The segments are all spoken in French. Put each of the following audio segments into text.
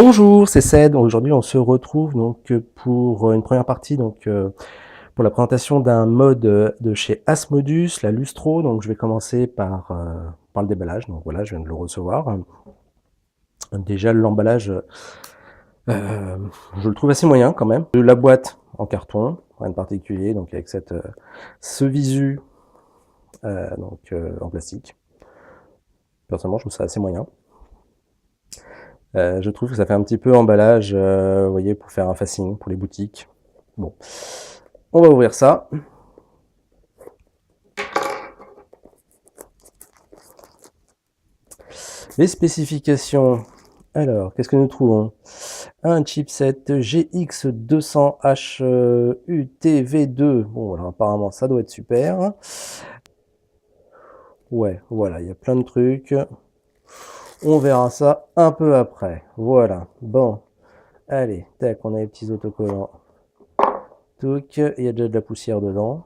Bonjour, c'est Ced. Aujourd'hui, on se retrouve donc pour une première partie, pour la présentation d'un mode de chez Asmodus, la Lustro. Donc, je vais commencer par le déballage. Donc voilà, je viens de le recevoir. Déjà, l'emballage, je le trouve assez moyen quand même. La boîte en carton, rien de particulier, donc avec ce visu en plastique. Personnellement, je trouve ça assez moyen. Je trouve que ça fait un petit peu emballage, vous voyez, pour faire un facing pour les boutiques. Bon, on va ouvrir ça. Les spécifications. Alors, qu'est-ce que nous trouvons? Un chipset GX200H UTV2. Bon, alors apparemment, ça doit être super. Ouais, voilà, il y a plein de trucs. On verra ça un peu après. Voilà, bon. Allez, tac, on a les petits autocollants. Touc, il y a déjà de la poussière dedans.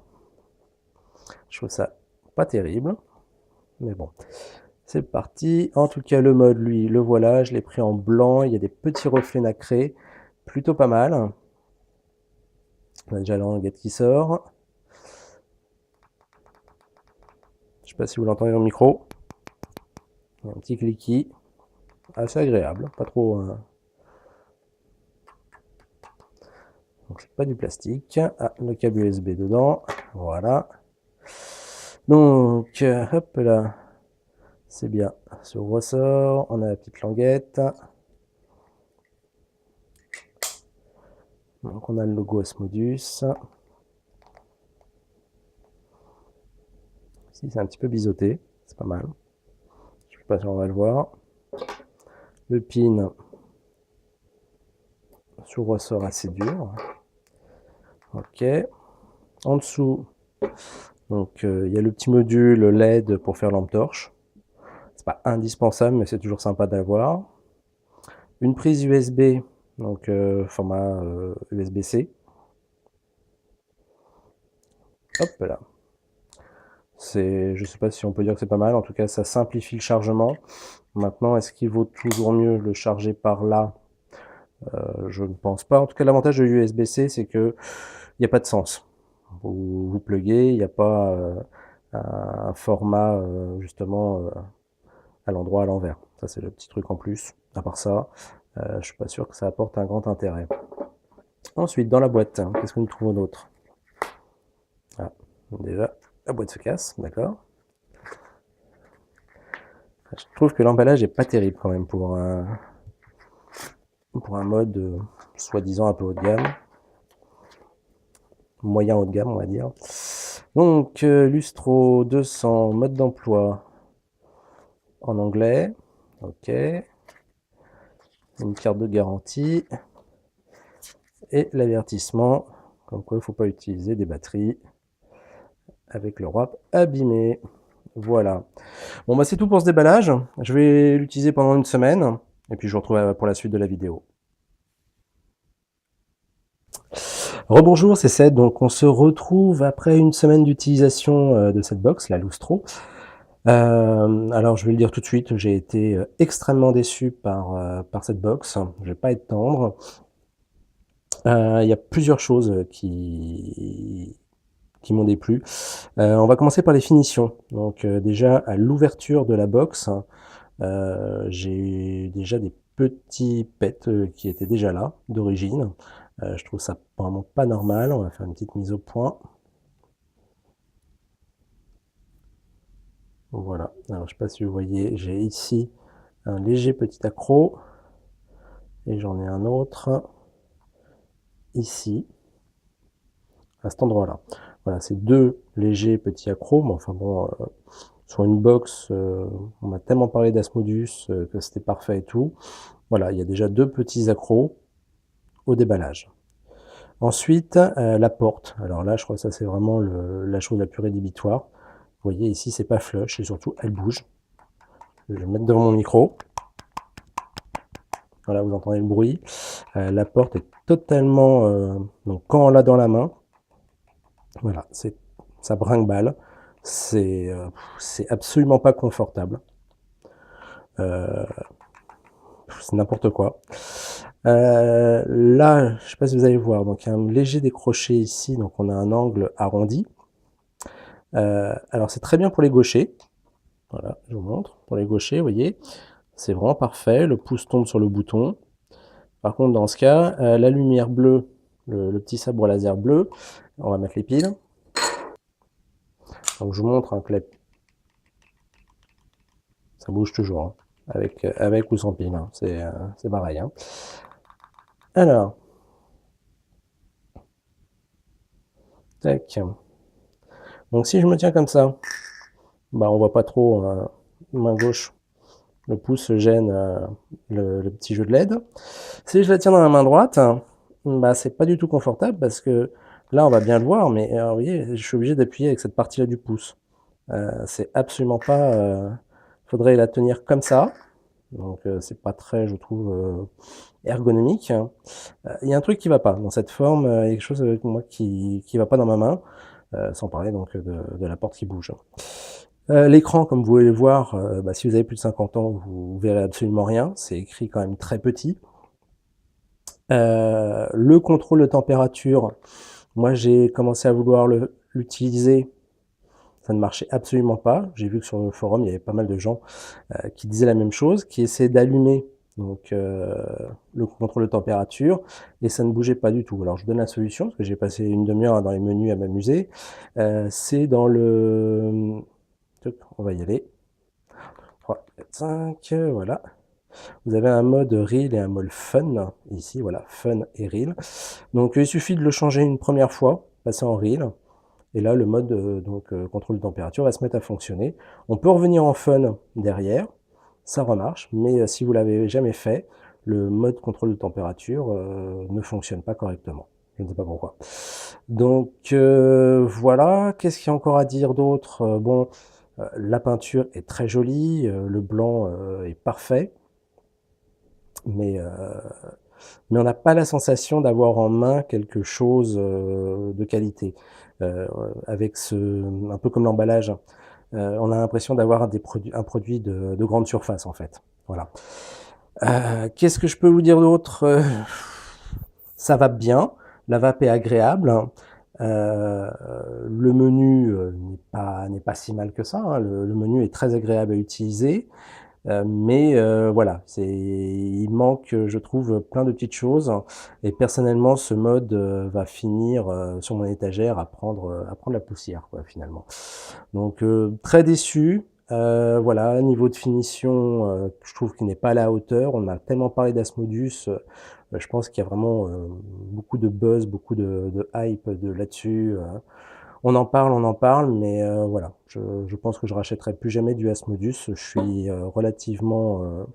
Je trouve ça pas terrible, mais bon. C'est parti. En tout cas, le mode, lui, le voilà. Je l'ai pris en blanc. Il y a des petits reflets nacrés. Plutôt pas mal. On a déjà la languette qui sort. Je sais pas si vous l'entendez dans le micro. Il y a un petit cliquis. Assez agréable. Pas trop... Donc c'est pas du plastique. Ah, le câble USB dedans. Voilà. Donc, hop là. C'est bien. Ce ressort. On a la petite languette. Donc on a le logo Asmodus. Ici c'est un petit peu biseauté. C'est pas mal. Je sais pas si on va le voir. Le pin sur ressort assez dur. Ok. En dessous, donc il y a le petit module LED pour faire lampe torche. C'est pas indispensable, mais c'est toujours sympa d'avoir. Une prise USB, donc format USB-C. Hop là. Je sais pas si on peut dire que c'est pas mal. En tout cas, ça simplifie le chargement. Maintenant, est-ce qu'il vaut toujours mieux le charger par là? Je ne pense pas. En tout cas, l'avantage de USB-C, c'est que il n'y a pas de sens. Vous pluguez, il n'y a pas un format justement à l'endroit à l'envers. Ça, c'est le petit truc en plus. À part ça, je suis pas sûr que ça apporte un grand intérêt. Ensuite, dans la boîte, qu'est-ce que nous trouvons d'autre? Ah, déjà, la boîte se casse, d'accord. Je trouve que l'emballage est pas terrible quand même pour un mode soi-disant un peu haut de gamme. Moyen haut de gamme, on va dire. Donc, Lustro 200, mode d'emploi en anglais. Ok. Une carte de garantie. Et l'avertissement, comme quoi il ne faut pas utiliser des batteries avec le wrap abîmé. Voilà. Bon, bah c'est tout pour ce déballage. Je vais l'utiliser pendant une semaine. Et puis je vous retrouve pour la suite de la vidéo. Rebonjour, c'est Ced. Donc on se retrouve après une semaine d'utilisation de cette box, la Lustro. Alors je vais le dire tout de suite, j'ai été extrêmement déçu par cette box. Je vais pas être tendre. Il y a plusieurs choses qui m'ont déplu. On va commencer par les finitions. Donc déjà à l'ouverture de la box, j'ai déjà des petits pets qui étaient déjà là d'origine. Je trouve ça vraiment pas normal. On va faire une petite mise au point. Voilà. Alors je sais pas si vous voyez, j'ai ici un léger petit accroc et j'en ai un autre ici à cet endroit-là. Voilà, c'est deux légers petits accros, mais enfin bon, sur une box, on m'a tellement parlé d'Asmodus que c'était parfait et tout. Voilà, il y a déjà deux petits accros au déballage. Ensuite, la porte. Alors là, je crois que ça c'est vraiment la chose la plus rédhibitoire. Vous voyez ici, c'est pas flush et surtout, elle bouge. Je vais le mettre devant mon micro. Voilà, vous entendez le bruit. La porte est totalement... donc quand on l'a dans la main, voilà, ça brinque-balle. C'est absolument pas confortable. C'est n'importe quoi. Là, je sais pas si vous allez voir, donc il y a un léger décroché ici, donc on a un angle arrondi. Alors c'est très bien pour les gauchers. Voilà, je vous montre. Pour les gauchers, vous voyez, c'est vraiment parfait. Le pouce tombe sur le bouton. Par contre, dans ce cas, la lumière bleue, le petit sabre laser bleu, on va mettre les piles. Donc je vous montre que ça bouge toujours, hein, avec ou sans pile, hein, c'est pareil. Hein. Alors, tac. Donc si je me tiens comme ça, bah on voit pas trop main gauche. Le pouce gêne le petit jeu de LED. Si je la tiens dans la main droite, bah c'est pas du tout confortable parce que là on va bien le voir, mais vous voyez, je suis obligé d'appuyer avec cette partie-là du pouce. C'est absolument pas. Faudrait la tenir comme ça. Donc c'est pas très, je trouve, ergonomique. Il y a un truc qui va pas dans cette forme. Il y a quelque chose avec moi qui va pas dans ma main. Sans parler donc de la porte qui bouge. L'écran, comme vous pouvez le voir, bah, si vous avez plus de 50 ans, vous verrez absolument rien. C'est écrit quand même très petit. Le contrôle de température, moi j'ai commencé à vouloir l'utiliser. Ça ne marchait absolument pas. J'ai vu que sur le forum, il y avait pas mal de gens qui disaient la même chose, qui essayaient d'allumer donc le contrôle de température et ça ne bougeait pas du tout. Alors je vous donne la solution, parce que j'ai passé une demi-heure dans les menus à m'amuser. C'est dans le... On va y aller. 3, 4, 5, voilà. Vous avez un mode Reel et un mode Fun, ici, voilà, Fun et Reel. Donc il suffit de le changer une première fois, passer en Reel. Et là, le mode contrôle de température va se mettre à fonctionner. On peut revenir en Fun derrière, ça remarche, mais si vous l'avez jamais fait, le mode contrôle de température ne fonctionne pas correctement. Je ne sais pas pourquoi. Donc voilà, qu'est-ce qu'il y a encore à dire d'autre? Bon, la peinture est très jolie, le blanc est parfait, mais on n'a pas la sensation d'avoir en main quelque chose de qualité. Avec un peu comme l'emballage, on a l'impression d'avoir un produit de grande surface en fait. Voilà. Qu'est-ce que je peux vous dire d'autre? Ça va bien, la vape est agréable. Le menu n'est pas si mal que ça. Hein. Le menu est très agréable à utiliser. Mais voilà, il manque, je trouve, plein de petites choses et personnellement, ce mode va finir sur mon étagère à prendre la poussière, quoi, finalement. Donc très déçu. Voilà, niveau de finition, je trouve qu'il n'est pas à la hauteur. On a tellement parlé d'Asmodus, je pense qu'il y a vraiment beaucoup de buzz, beaucoup de hype là-dessus. On en parle, mais voilà, je pense que je rachèterai plus jamais du Asmodus. Je suis relativement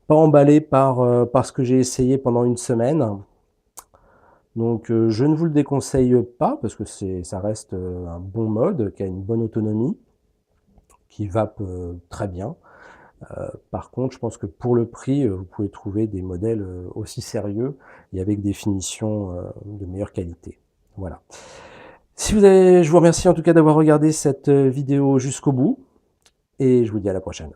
pas emballé par ce que j'ai essayé pendant une semaine. Donc je ne vous le déconseille pas, parce que ça reste un bon mode, qui a une bonne autonomie, qui vape très bien. Par contre, je pense que pour le prix, vous pouvez trouver des modèles aussi sérieux et avec des finitions de meilleure qualité. Voilà. Je vous remercie en tout cas d'avoir regardé cette vidéo jusqu'au bout et je vous dis à la prochaine.